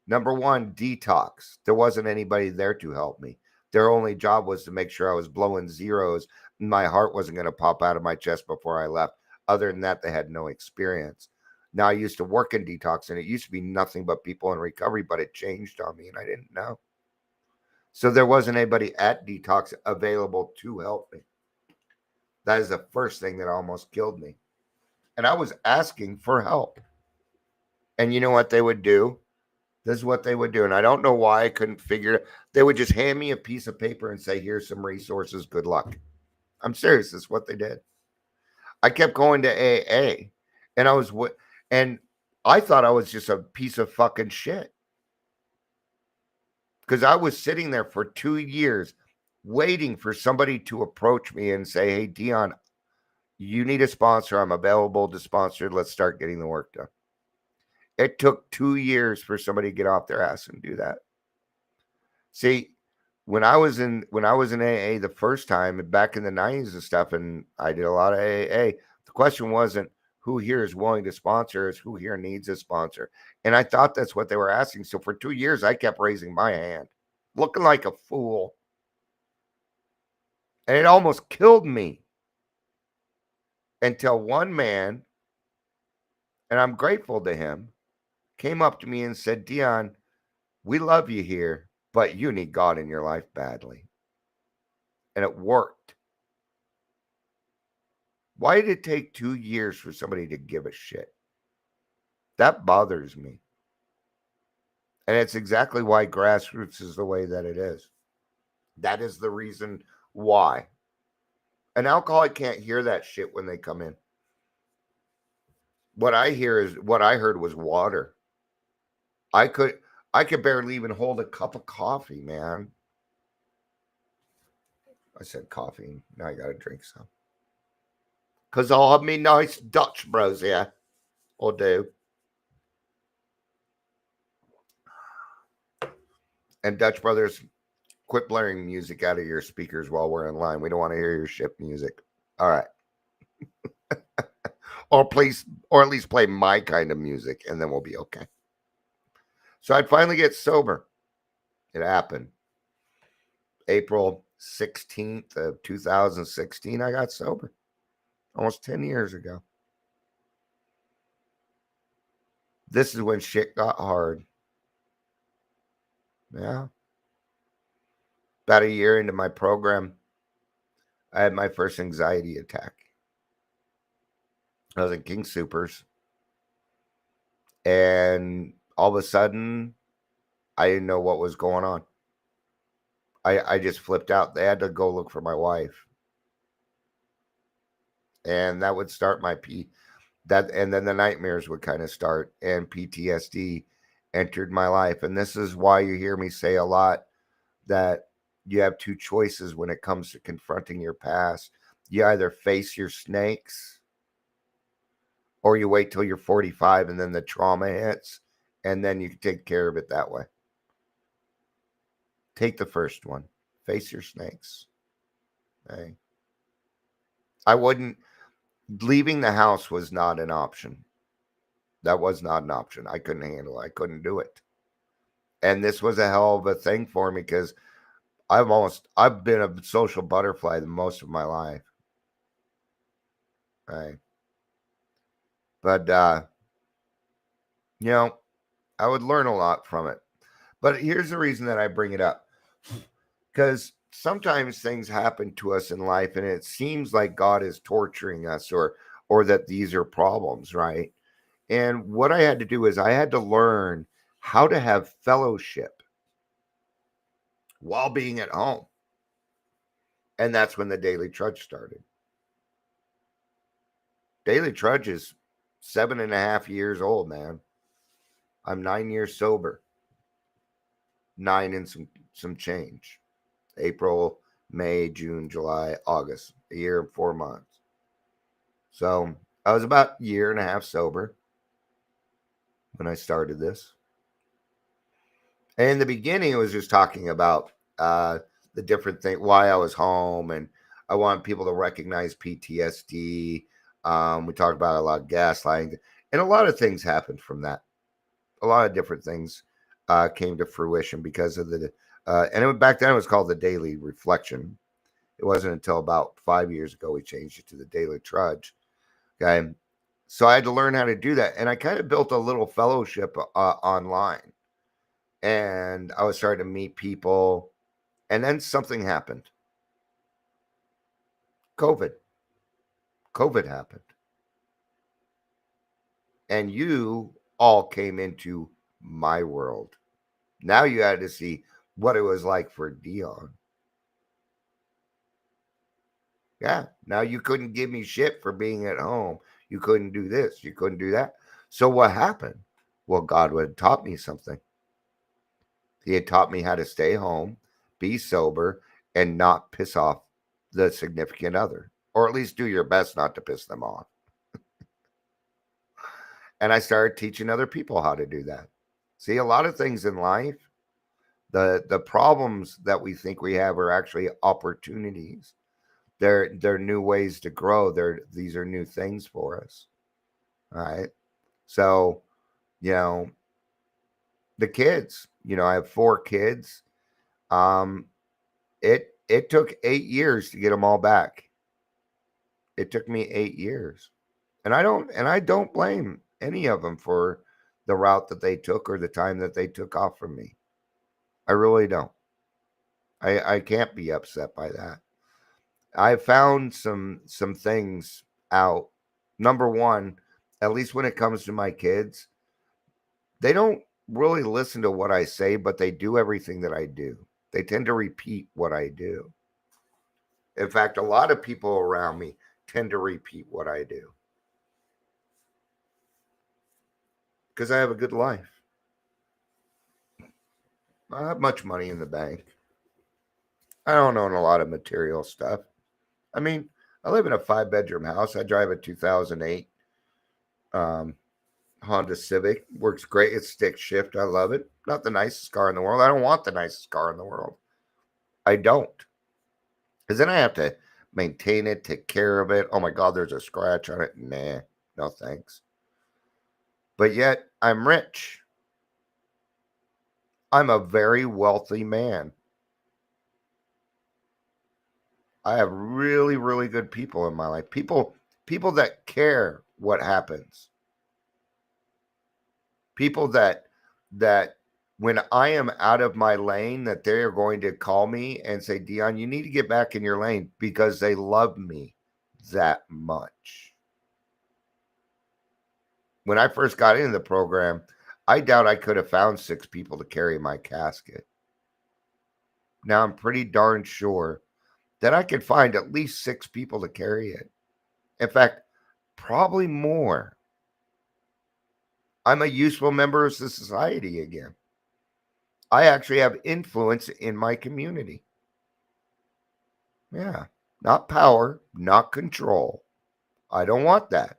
Number 1, detox. There wasn't anybody there to help me. Their only job was to make sure I was blowing zeros. My heart wasn't going to pop out of my chest before I left. Other than that, they had no experience. Now, I used to work in detox, and it used to be nothing but people in recovery, but it changed on me, and I didn't know. So there wasn't anybody at detox available to help me. That is the first thing that almost killed me. And I was asking for help. And you know what they would do? This is what they would do. And I don't know why I couldn't figure it. They would just hand me a piece of paper and say, here's some resources. Good luck. I'm serious. That's what they did. I kept going to AA. And I thought I was just a piece of fucking shit. Because I was sitting there for 2 years waiting for somebody to approach me and say, hey, Dion, you need a sponsor. I'm available to sponsor. Let's start getting the work done. It took 2 years for somebody to get off their ass and do that. See, when I was in AA the first time, back in the 90s and stuff, and I did a lot of AA, the question wasn't who here is willing to sponsor, it's who here needs a sponsor. And I thought that's what they were asking. So for 2 years, I kept raising my hand, looking like a fool. And it almost killed me until one man, and I'm grateful to him, came up to me and said, Dion, we love you here, but you need God in your life badly. And it worked. Why did it take 2 years for somebody to give a shit? That bothers me. And it's exactly why grassroots is the way that it is. That is the reason why. An alcoholic can't hear that shit when they come in. What I heard was water. I could barely even hold a cup of coffee, man. I said coffee. Now I got to drink some. Because I'll have me nice Dutch bros here. Or do. And Dutch brothers, quit blaring music out of your speakers while we're in line. We don't want to hear your ship music. All right. or at least play my kind of music, and then we'll be okay. So I'd finally get sober. It happened. April 16th of 2016, I got sober. Almost 10 years ago. This is when shit got hard. Yeah. About a year into my program, I had my first anxiety attack. I was in King Soopers. And all of a sudden, I didn't know what was going on. I just flipped out. They had to go look for my wife. And that would start and then the nightmares would kind of start, and PTSD entered my life. And this is why you hear me say a lot that you have 2 choices when it comes to confronting your past. You either face your snakes, or you wait till you're 45 and then the trauma hits, and then you can take care of it that way. Take the first one. Face your snakes. Okay. Leaving the house was not an option. That was not an option. I couldn't handle it. I couldn't do it. And this was a hell of a thing for me because I've been a social butterfly the most of my life. Right. But you know, I would learn a lot from it. But here's the reason that I bring it up. Because sometimes things happen to us in life and it seems like God is torturing us or that these are problems, right? And what I had to do is I had to learn how to have fellowship while being at home. And that's when the Daily Trudge started. Daily Trudge is 7.5 years old, man. I'm 9 years sober. 9 and some change. April, May, June, July, August. A year and 4 months. So I was about a year and a half sober when I started this. And in the beginning, it was just talking about the different thing, why I was home, and I want people to recognize PTSD. We talked about a lot of gaslighting, and a lot of things happened from that. A lot of different things came to fruition because of the, back then it was called the Daily Reflection. It wasn't until about 5 years ago we changed it to the Daily Trudge. Okay. So I had to learn how to do that. And I kind of built a little fellowship online. And I was starting to meet people. And then something happened. COVID happened. And you all came into my world. Now you had to see what it was like for Dion. Yeah, now you couldn't give me shit for being at home. You couldn't do this. You couldn't do that. So what happened? Well, God had taught me something. He had taught me how to stay home, be sober, and not piss off the significant other, or at least do your best not to piss them off. And I started teaching other people how to do that. See, a lot of things in life, the problems that we think we have are actually opportunities. They're new ways to grow. These are new things for us. All right. So, the kids, I have 4 kids. It took 8 years to get them all back. It took me 8 years. And I don't blame any of them for the route that they took or the time that they took off from me. I really don't. I can't be upset by that. I found some things out. Number one, at least when it comes to my kids, they don't really listen to what I say, but they do everything that I do. They tend to repeat what I do. In fact, a lot of people around me tend to repeat what I do. Because I have a good life. I have much money in the bank. I don't own a lot of material stuff. I mean, I live in a 5-bedroom house. I drive a 2008 Honda Civic. Works great. It's stick shift. I love it. Not the nicest car in the world. I don't want the nicest car in the world. I don't. Because then I have to maintain it, take care of it. Oh my God, there's a scratch on it. Nah, no thanks. But yet, I'm rich. I'm a very wealthy man. I have really, really good people in my life. People that care what happens. People that when I am out of my lane, that they are going to call me and say, Dion, you need to get back in your lane, because they love me that much. When I first got into the program, I doubt I could have found 6 people to carry my casket. Now I'm pretty darn sure that I could find at least 6 people to carry it. In fact, probably more. I'm a useful member of society again. I actually have influence in my community. Yeah, not power, not control. I don't want that.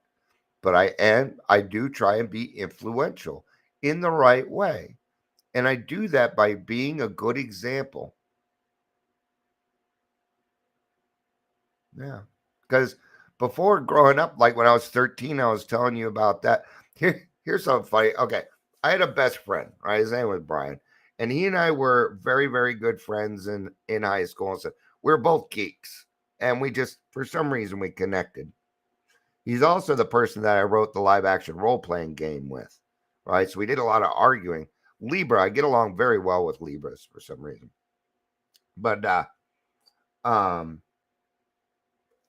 But I do try and be influential in the right way. And I do that by being a good example. Yeah. Because before growing up, like when I was 13, I was telling you about that. Here's something funny. Okay. I had a best friend, right? His name was Brian. And he and I were very, very good friends in high school. And so we were both geeks. And we just, for some reason, we connected. He's also the person that I wrote the live action role playing game with, right? So we did a lot of arguing. Libra, I get along very well with Libras for some reason. But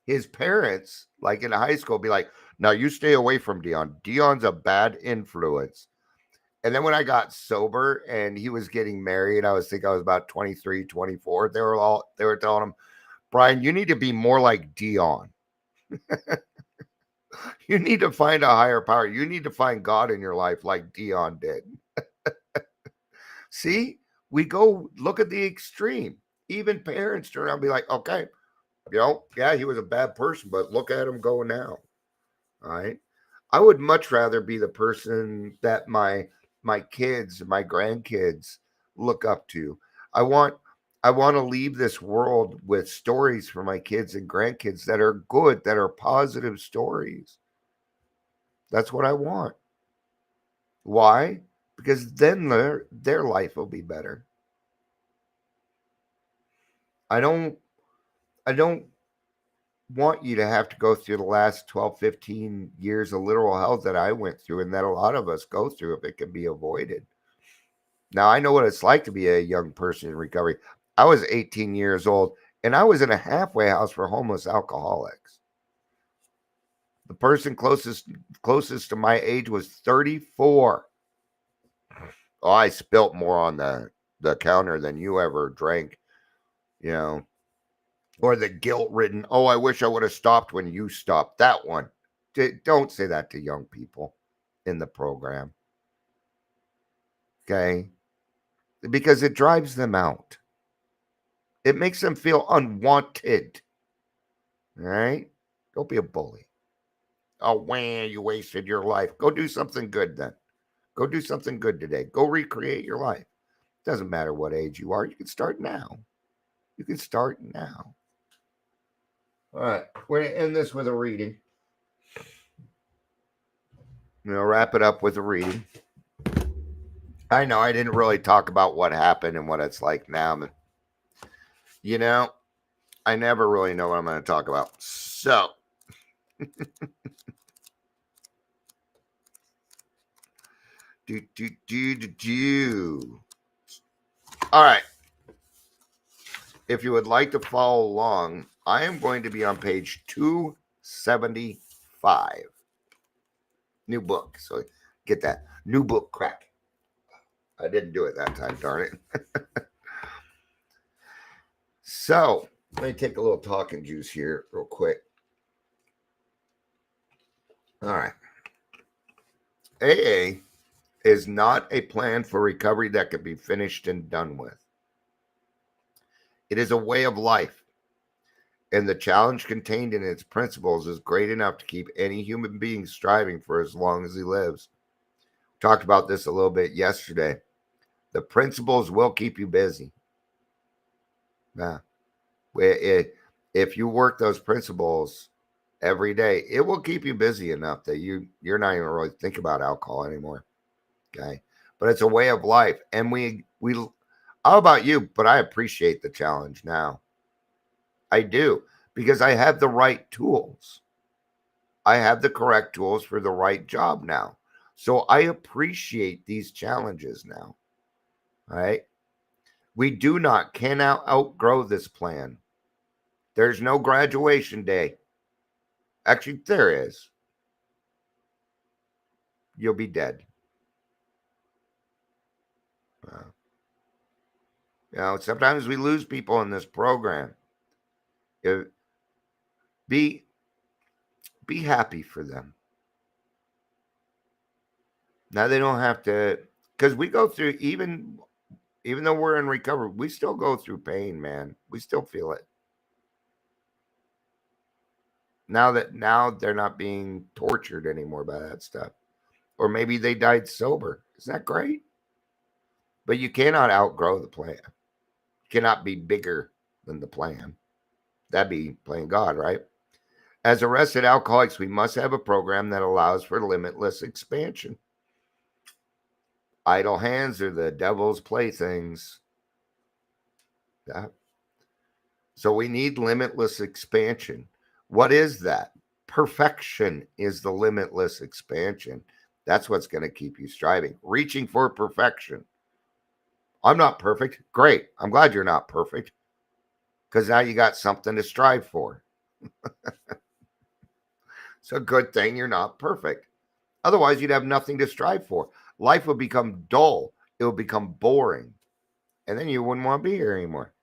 his parents, like in high school, be like, "Now you stay away from Dion. Dion's a bad influence." And then when I got sober and he was getting married, I was about 23, 24. They were telling him, "Brian, you need to be more like Dion. You need to find a higher power. You need to find God in your life like Dion did." See, we go look at the extreme. Even parents turn around and be like, "Okay, yeah, he was a bad person, but look at him go now." All right. I would much rather be the person that my kids, my grandkids look up to. I want to leave this world with stories for my kids and grandkids that are good, that are positive stories. That's what I want. Why? Because then their life will be better. I don't want you to have to go through the last 12, 15 years of literal hell that I went through and that a lot of us go through if it can be avoided. Now, I know what it's like to be a young person in recovery. I was 18 years old and I was in a halfway house for homeless alcoholics. The person closest to my age was 34. Oh, I spilt more on the counter than you ever drank, or the guilt-ridden, "Oh, I wish I would have stopped when you stopped." That one. Don't say that to young people in the program. Okay? Because it drives them out. It makes them feel unwanted. All right? Don't be a bully. "Oh, man, you wasted your life." Go do something good then. Go do something good today. Go recreate your life. Doesn't matter what age you are. You can start now. You can start now. All right. We're going to end this with a reading. Wrap it up with a reading. I know I didn't really talk about what happened and what it's like now, but I never really know what I'm going to talk about. So, all right. If you would like to follow along, I am going to be on page 275. New book. So get that. New book crack. I didn't do it that time, darn it. So, let me take a little talking juice here real quick. All right. AA is not a plan for recovery that can be finished and done with. It is a way of life, and the challenge contained in its principles is great enough to keep any human being striving for as long as he lives. We talked about this a little bit yesterday. The principles will keep you busy. Yeah. If you work those principles every day, it will keep you busy enough that you're not even really thinking about alcohol anymore. Okay. But it's a way of life. And we how about you? But I appreciate the challenge now. I do, because I have the right tools. I have the correct tools for the right job now. So I appreciate these challenges now. All right. We cannot outgrow this plan. There's no graduation day. Actually, there is. You'll be dead. Sometimes we lose people in this program. Be happy for them. Now they don't have to, because we go through, even though we're in recovery, we still go through pain, man. We still feel it. Now they're not being tortured anymore by that stuff. Or maybe they died sober. Isn't that great? But you cannot outgrow the plan. You cannot be bigger than the plan. That'd be playing God, right? As arrested alcoholics, we must have a program that allows for limitless expansion. Idle hands are the devil's playthings. Yeah. So we need limitless expansion. What is that? Perfection is the limitless expansion. That's what's going to keep you striving, reaching for perfection. I'm not perfect. Great. I'm glad you're not perfect, because now you got something to strive for. It's a good thing you're not perfect. Otherwise, you'd have nothing to strive for. Life would become dull. It would become boring. And then you wouldn't want to be here anymore.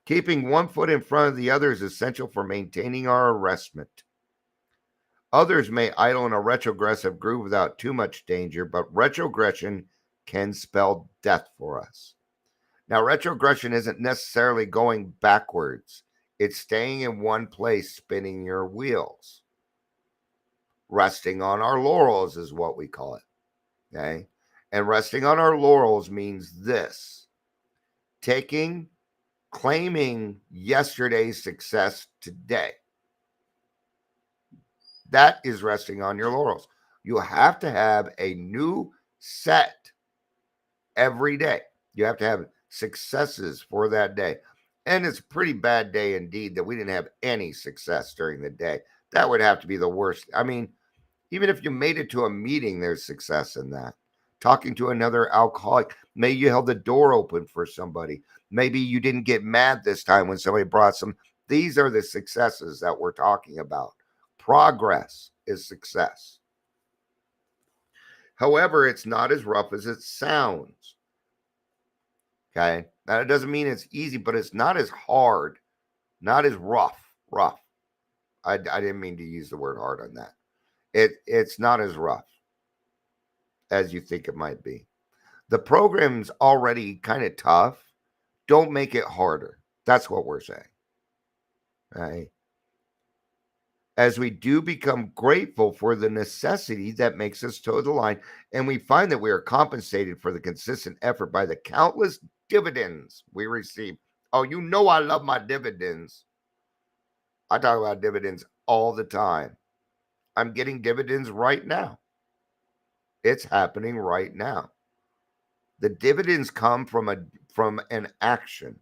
Keeping one foot in front of the other is essential for maintaining our arrestment. Others may idle in a retrogressive groove without too much danger, but retrogression can spell death for us. Now, retrogression isn't necessarily going backwards. It's staying in one place, spinning your wheels. Resting on our laurels is what we call it. Okay? And resting on our laurels means this: claiming yesterday's success today. That is resting on your laurels. You have to have a new set every day. You have to have successes for that day. And it's a pretty bad day indeed that we didn't have any success during the day. That would have to be the worst. I mean, even if you made it to a meeting, there's success in that. Talking to another alcoholic, maybe you held the door open for somebody. Maybe you didn't get mad this time when somebody brought some. These are the successes that we're talking about. Progress is success. However, it's not as rough as it sounds. Okay? Now, it doesn't mean it's easy, but it's not as hard, not as rough. I didn't mean to use the word hard on that. It's not as rough as you think it might be. The program's already kind of tough. Don't make it harder. That's what we're saying. Right? As we do become grateful for the necessity that makes us toe the line, and we find that we are compensated for the consistent effort by the countless dividends we receive. Oh, you know I love my dividends. I talk about dividends all the time. I'm getting dividends right now. It's happening right now. The dividends come from an action.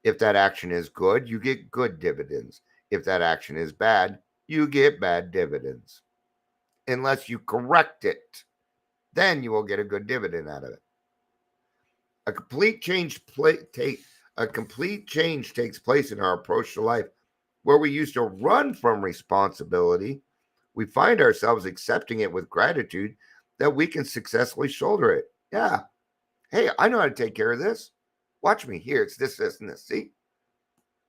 If that action is good, you get good dividends. If that action is bad, you get bad dividends. Unless you correct it, then you will get a good dividend out of it. A complete change takes place in our approach to life. Where we used to run from responsibility, we find ourselves accepting it with gratitude that we can successfully shoulder it. Yeah. Hey, I know how to take care of this. Watch me here. It's this, and this. See?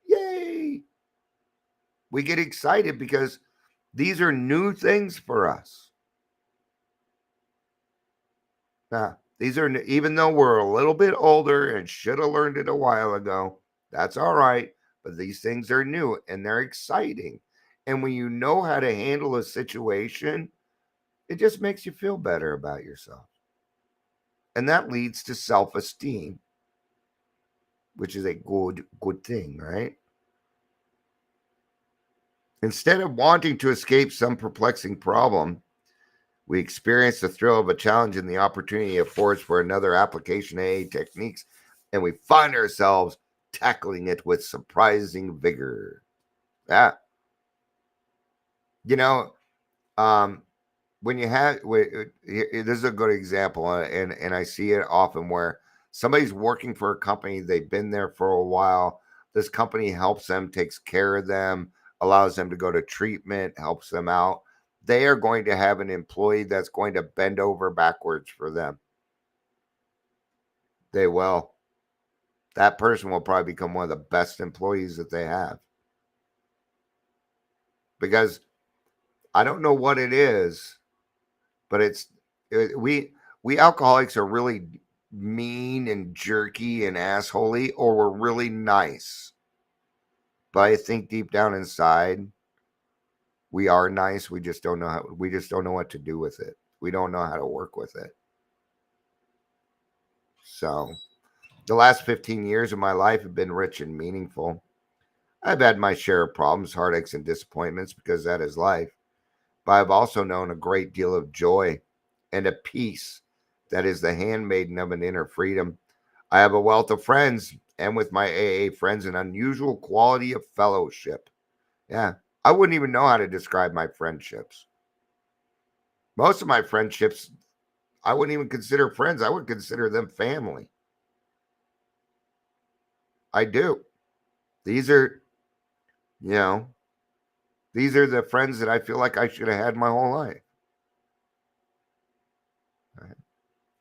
Yay. We get excited because these are new things for us. Now, these are, even though we're a little bit older and should have learned it a while ago, that's all right. But these things are new and they're exciting. And when you know how to handle a situation, it just makes you feel better about yourself. And that leads to self-esteem, which is a good thing, right? Instead of wanting to escape some perplexing problem, we experience the thrill of a challenge and the opportunity it affords for another application of AA techniques, and we find ourselves tackling it with surprising vigor. Yeah. You know, when you have, this is a good example, and I see it often where somebody's working for a company, they've been there for a while. This company helps them, takes care of them, allows them to go to treatment, helps them out. They are going to have an employee that's going to bend over backwards for them. They will. That person will probably become one of the best employees that they have. Because I don't know what it is, but we alcoholics are really mean and jerky and assholey, or we're really nice. But I think deep down inside, we are nice. We just don't know what to do with it. We don't know how to work with it. So the last 15 years of my life have been rich and meaningful. I've had my share of problems, heartaches, and disappointments, because that is life. But I've also known a great deal of joy and a peace that is the handmaiden of an inner freedom. I have a wealth of friends, and with my AA friends, an unusual quality of fellowship. Yeah, I wouldn't even know how to describe my friendships. Most of my friendships, I wouldn't even consider friends. I would consider them family. I do. These are, you know, these are the friends that I feel like I should have had my whole life. Right?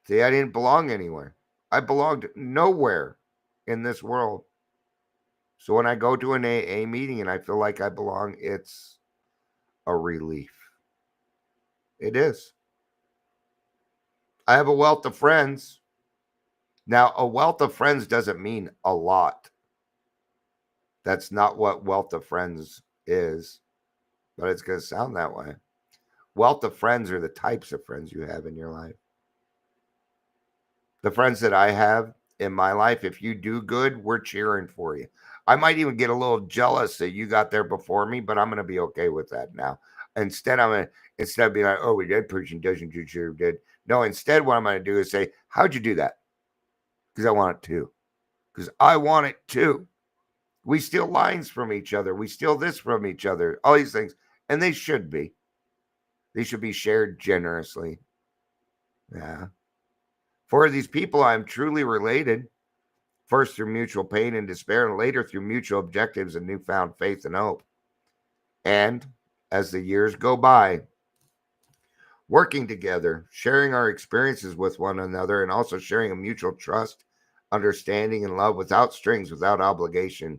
See, I didn't belong anywhere. I belonged nowhere in this world. So when I go to an AA meeting and I feel like I belong, it's a relief. It is. I have a wealth of friends. Now, a wealth of friends doesn't mean a lot. That's not what wealth of friends is, but it's going to sound that way. Wealth of friends are the types of friends you have in your life. The friends that I have in my life, if you do good, we're cheering for you. I might even get a little jealous that you got there before me, but I'm going to be okay with that now. Instead of being like, oh, that person doesn't do sure did. No, instead, what I'm going to do is say, how'd you do that? Because I want it too. Because I want it too. We steal lines from each other. We steal this from each other. All these things. And they should be. They should be shared generously. Yeah. For these people, I am truly related. First through mutual pain and despair, and later through mutual objectives and newfound faith and hope. And as the years go by, working together, sharing our experiences with one another, and also sharing a mutual trust, understanding, and love without strings, without obligation,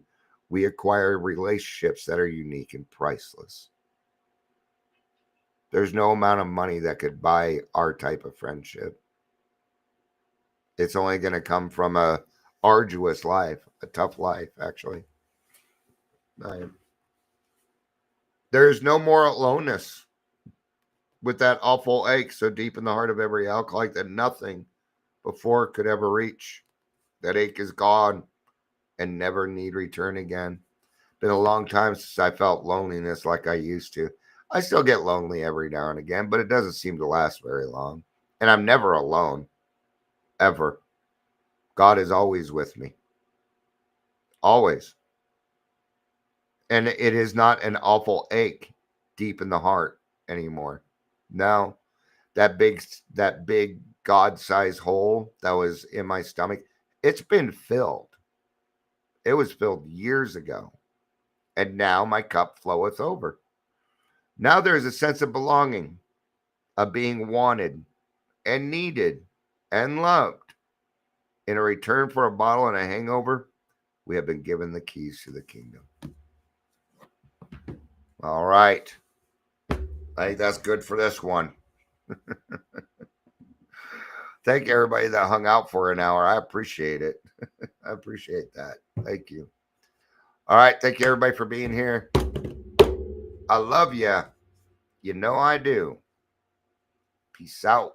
we acquire relationships that are unique and priceless. There's no amount of money that could buy our type of friendship. It's only going to come from a arduous life, a tough life, actually. There's no more aloneness with that awful ache so deep in the heart of every alcoholic that nothing before could ever reach. That ache is gone and never need return again. Been a long time since I felt loneliness like I used to. I still get lonely every now and again, but it doesn't seem to last very long. And I'm never alone, ever. God is always with me. Always. And it is not an awful ache deep in the heart anymore. No, that big God-sized hole that was in my stomach, it's been filled. It was filled years ago. And now my cup floweth over. Now there is a sense of belonging, of being wanted and needed and loved. In a return for a bottle and a hangover, we have been given the keys to the kingdom. All right. I think that's good for this one. Thank you, everybody that hung out for an hour. I appreciate it. I appreciate that. Thank you. All right. Thank you, everybody, for being here. I love you. You know I do. Peace out.